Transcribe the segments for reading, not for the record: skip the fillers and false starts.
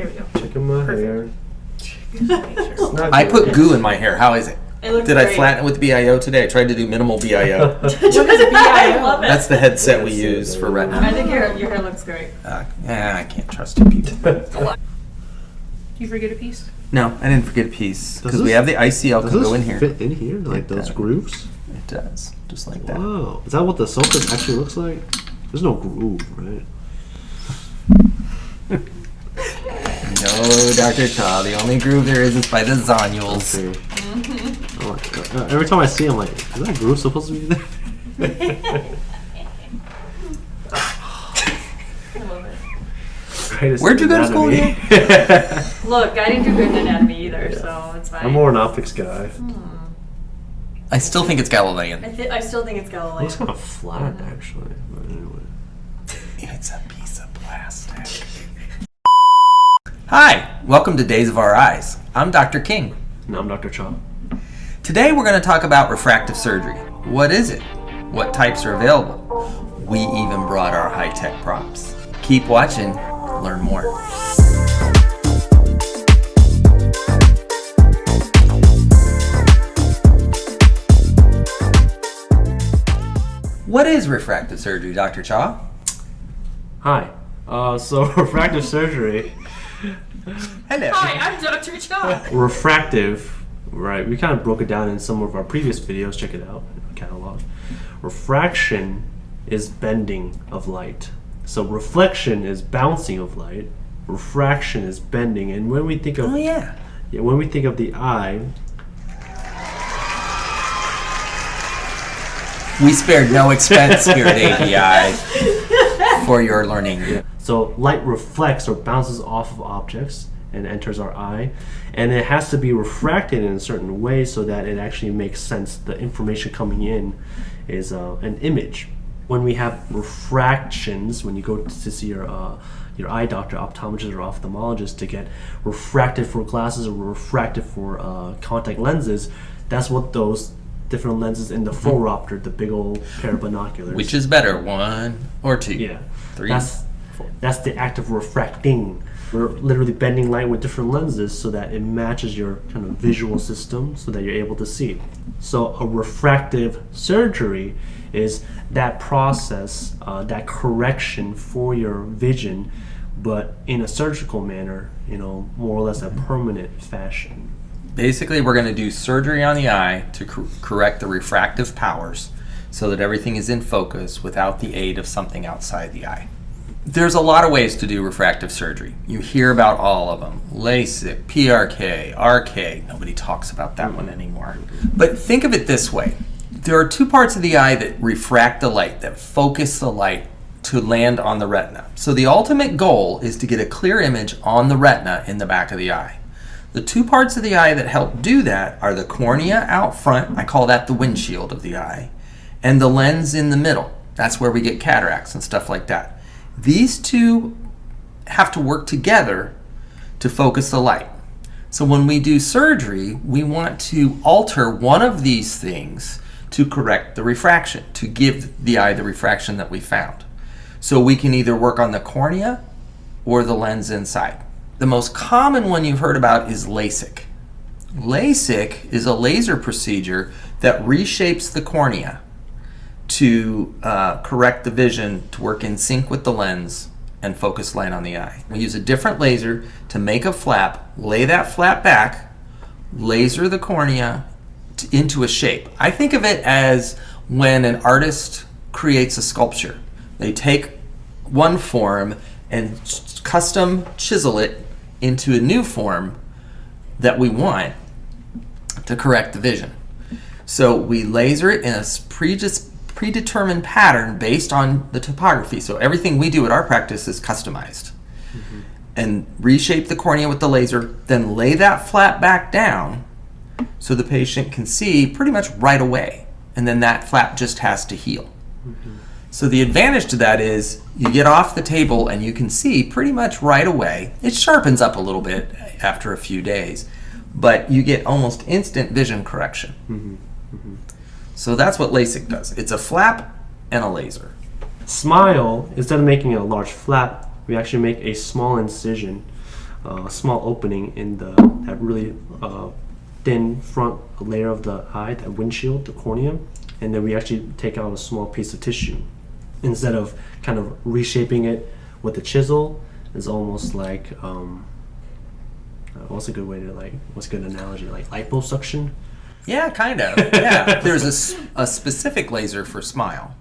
There we go. Checking my hair. I put goo in my hair. How is it? It looks Did great. I flatten it with BIO today? I tried to do minimal BIO. What is BIO? I love it. That's the headset we use for I retina. think your hair looks great. I can't trust you people. You forget a piece? No, I didn't forget a piece because Does we this- have the ICL Does can go this in here. fit in here? Like It those does. grooves? It does, just like that. Wow. Is that what the sofa actually looks like? There's no groove, right? No, Dr. Cha, the only groove there is by the zonules. Okay. Oh my God. Every time I see it, I'm like, is that groove supposed to be there? I love it. Greatest Where'd you go to school anatomy. Look, I didn't do good in anatomy either, so it's fine. I'm more an optics guy. I still think it's Galilean. I still think it's It Galilean. looks kind of flat, actually. But anyway. It's a piece of plastic. Hi, welcome to Days of Our Eyes. I'm Dr. King. And I'm Dr. Cha. Today we're going to talk about refractive surgery. What is it? What types are available? We even brought our high-tech props. Keep watching, learn more. What is refractive surgery, Dr. Cha? Hi. So refractive surgery, Hello. Hi, I'm Dr. Cha. refractive, right? We kind of broke it down in some of our previous videos. Check it out in the catalog. Refraction is bending of light. So reflection is bouncing of light. Refraction is bending. And when we think of Oh yeah. when we think of the eye, We spared no expense here at API for your learning. so light reflects or bounces off of objects and enters our eye, and it has to be refracted in a certain way so that it actually makes sense. The information coming in is an image. When we have refractions, when you go to see your eye doctor, optometrist, or ophthalmologist to get refracted for glasses or refracted for contact lenses, that's what those different lenses in the phoropter, the big old pair of binoculars. Which is better, 1 or 2? Yeah, 3. that's the act of refracting. We're literally bending light with different lenses so that it matches your kind of visual system so that you're able to see. So a refractive surgery is that process, that correction for your vision, but in a surgical manner, more or less a permanent fashion. Basically, we're going to do surgery on the eye to correct the refractive powers so that everything is in focus without the aid of something outside the eye. There's a lot of ways to do refractive surgery. You hear about all of them. LASIK, PRK, RK. Nobody talks about that one anymore. But think of it this way. There are 2 parts of the eye that refract the light, that focus the light to land on the retina. So the ultimate goal is to get a clear image on the retina in the back of the eye. The 2 parts of the eye that help do that are the cornea out front, I call that the windshield of the eye, and the lens in the middle. That's where we get cataracts and stuff like that. These 2 have to work together to focus the light. So when we do surgery, we want to alter one of these things to correct the refraction, to give the eye the refraction that we found. So we can either work on the cornea or the lens inside. The most common one you've heard about is LASIK. LASIK is a laser procedure that reshapes the cornea to correct the vision to work in sync with the lens and focus light on the eye. We use a different laser to make a flap, lay that flap back, laser the cornea into a shape. I think of it as when an artist creates a sculpture. They take one form and custom chisel it into a new form that we want to correct the vision. So we laser it in a predetermined pattern based on the topography. So everything we do at our practice is customized. And reshape the cornea with the laser, then lay that flap back down so the patient can see pretty much right away. And then that flap just has to heal. So the advantage to that is you get off the table and you can see pretty much right away. It sharpens up a little bit after a few days, but you get almost instant vision correction. So that's what LASIK does. It's a flap and a laser. Smile, instead of making a large flap, we actually make a small incision small opening in that really thin front layer of the eye, that windshield, the cornea, and then we actually take out a small piece of tissue. Instead of kind of reshaping it with a chisel, it's almost like what's a good way to what's a good analogy, like liposuction? Yeah, kind of. Yeah, there's a specific laser for smile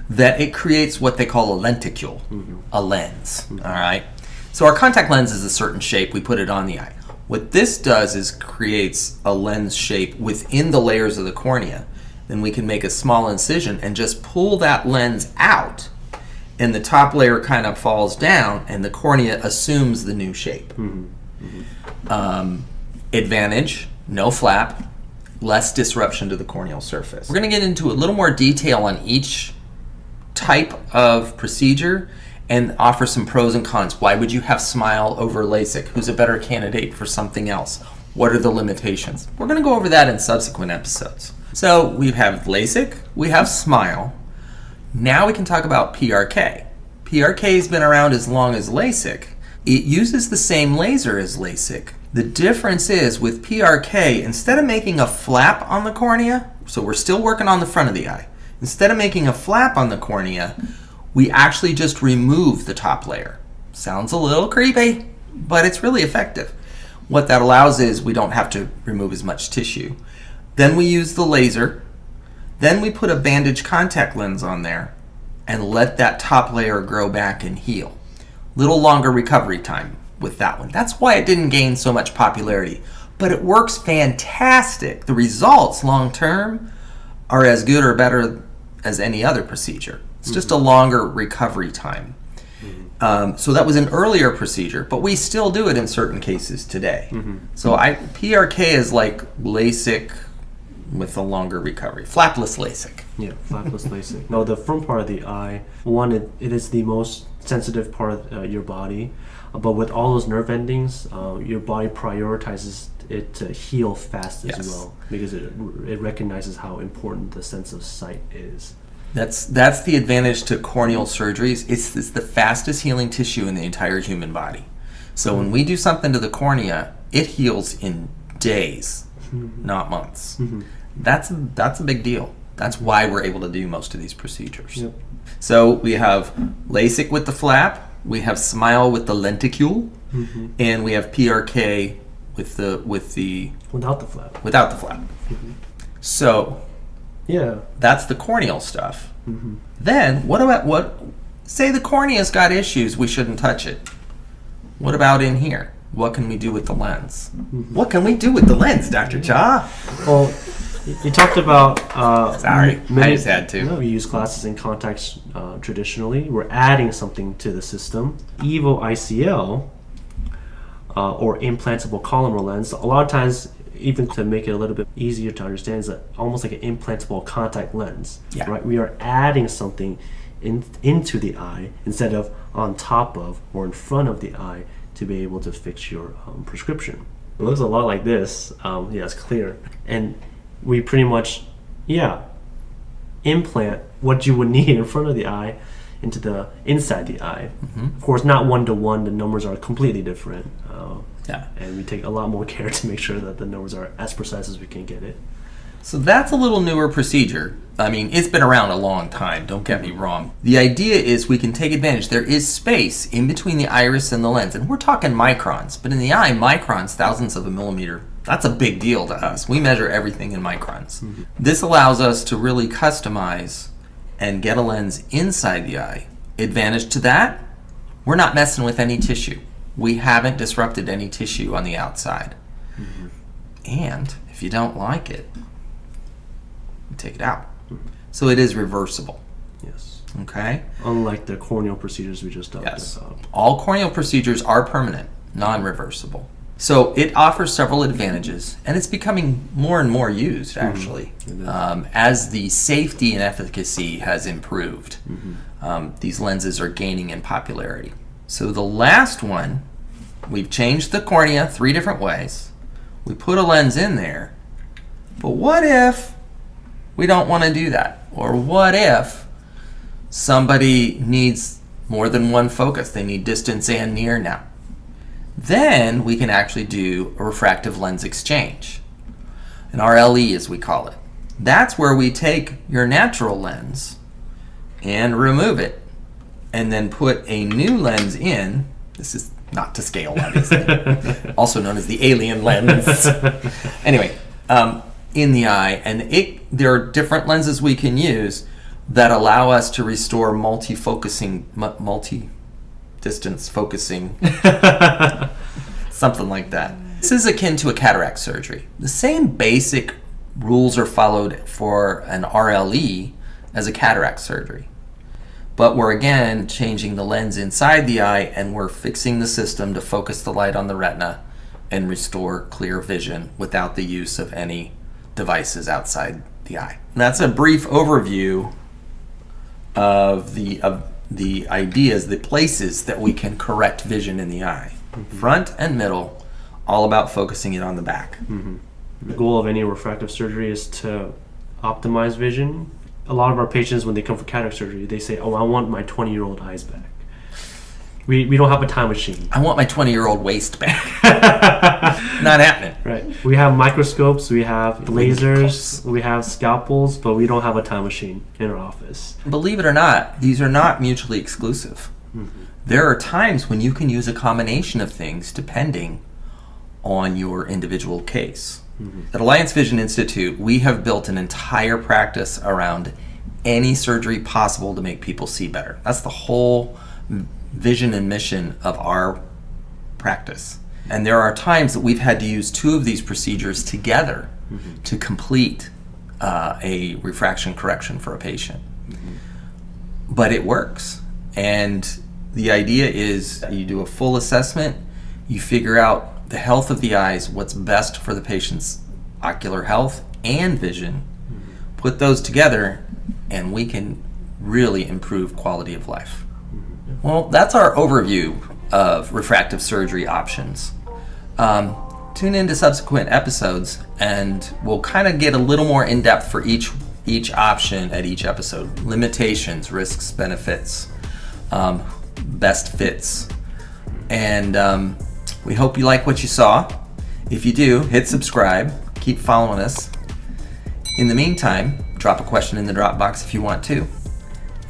that it creates what they call a lenticule, a lens. All right. So our contact lens is a certain shape. We put it on the eye. What this does is creates a lens shape within the layers of the cornea. Then we can make a small incision and just pull that lens out, and the top layer kind of falls down, and the cornea assumes the new shape. Advantage: no flap, less disruption to the corneal surface. We're going to get into a little more detail on each type of procedure and offer some pros and cons. Why would you have smile over LASIK? Who's a better candidate for something else? What are the limitations? We're going to go over that in subsequent episodes. So we have LASIK, we have smile. Now we can talk about PRK. PRK has been around as long as LASIK. It uses the same laser as LASIK. The difference is with PRK, instead of making a flap on the cornea, so we're still working on the front of the eye, instead of making a flap on the cornea, we actually just remove the top layer. Sounds a little creepy, but it's really effective. What that allows is we don't have to remove as much tissue. Then we use the laser. Then we put a bandage contact lens on there and let that top layer grow back and heal. Little longer recovery time with that one. That's why it didn't gain so much popularity. But it works fantastic. The results long term are as good or better as any other procedure. It's just a longer recovery time. So that was an earlier procedure, but we still do it in certain cases today. So PRK is like LASIK with a longer recovery. Flapless LASIK. Yeah, flapless LASIK. No, the front part of the eye, one, it is the most sensitive part of your body, but with all those nerve endings, your body prioritizes it to heal fast as well, because it recognizes how important the sense of sight is. That's the advantage to corneal surgeries. It's the fastest healing tissue in the entire human body. So when we do something to the cornea, it heals in days, not months. That's a big deal. That's why we're able to do most of these procedures. Yep. So we have LASIK with the flap, we have smile with the lenticule, and we have PRK with the without the flap. Without the flap. So yeah, that's the corneal stuff. Then say the cornea's got issues, we shouldn't touch it. What about in here? What can we do with the lens? What can we do with the lens, Dr. Cha? Well, you talked about sorry, I just had to. We use glasses and contacts traditionally. We're adding something to the system. EVO ICL or implantable columnar lens, a lot of times, even to make it a little bit easier to understand, is almost like an implantable contact lens. Yeah. Right? We are adding something into the eye instead of on top of or in front of the eye to be able to fix your prescription. It looks a lot like this. Yeah, it's clear. And we pretty much, implant what you would need in front of the eye into the inside the eye. Of course, not one-to-one. The numbers are completely different. And we take a lot more care to make sure that the numbers are as precise as we can get it. So that's a little newer procedure. I mean, it's been around a long time, don't get me wrong. The idea is we can take advantage. There is space in between the iris and the lens, and we're talking microns, but in the eye, microns, thousandths of a millimeter, that's a big deal to us. We measure everything in microns. This allows us to really customize and get a lens inside the eye. Advantage to that, we're not messing with any tissue. We haven't disrupted any tissue on the outside. And if you don't like it, you take it out. So it is reversible. Yes. Okay? Unlike the corneal procedures we just talked about. All corneal procedures are permanent, non-reversible. So it offers several advantages, and it's becoming more and more used, actually, as the safety and efficacy has improved. These lenses are gaining in popularity. So the last one, we've changed the cornea 3 different ways. We put a lens in there, but what if we don't want to do that? Or what if somebody needs more than one focus? They need distance and near now. Then we can actually do a refractive lens exchange, an RLE as we call it. That's where we take your natural lens and remove it, and then put a new lens in. This is not to scale, obviously. Also known as the alien lens. Anyway, in the eye, and there are different lenses we can use that allow us to restore multi-distance focusing, something like that. This is akin to a cataract surgery. The same basic rules are followed for an RLE as a cataract surgery. But we're again changing the lens inside the eye, and we're fixing the system to focus the light on the retina and restore clear vision without the use of any devices outside the eye. And that's a brief overview of the ideas, the places that we can correct vision in the eye. Mm-hmm. Front and middle, all about focusing it on the back. Mm-hmm. The goal of any refractive surgery is to optimize vision. A lot of our patients, when they come for cataract surgery, they say, "Oh, I want my 20-year-old eyes back." We don't have a time machine. I want my 20-year-old waist back. Not happening. Right. We have microscopes, we have lasers, we have scalpels, but we don't have a time machine in our office. Believe it or not, these are not mutually exclusive. Mm-hmm. There are times when you can use a combination of things depending on your individual case. Mm-hmm. At Alliance Vision Institute, we have built an entire practice around any surgery possible to make people see better. That's the whole vision and mission of our practice. And there are times that we've had to use two of these procedures together mm-hmm. to complete a refraction correction for a patient. Mm-hmm. But it works. And the idea is you do a full assessment, you figure out the health of the eyes, what's best for the patient's ocular health and vision, mm-hmm. put those together, and we can really improve quality of life. Mm-hmm. Well, that's our overview of refractive surgery options. Tune into subsequent episodes, and we'll kind of get a little more in-depth for each option at each episode. Limitations, risks, benefits, best fits. And we hope you like what you saw. If you do, hit subscribe. Keep following us. In the meantime, drop a question in the drop box if you want to.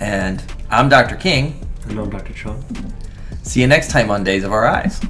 And I'm Dr. King. And I'm Dr. Chong. See you next time on Days of Our Eyes.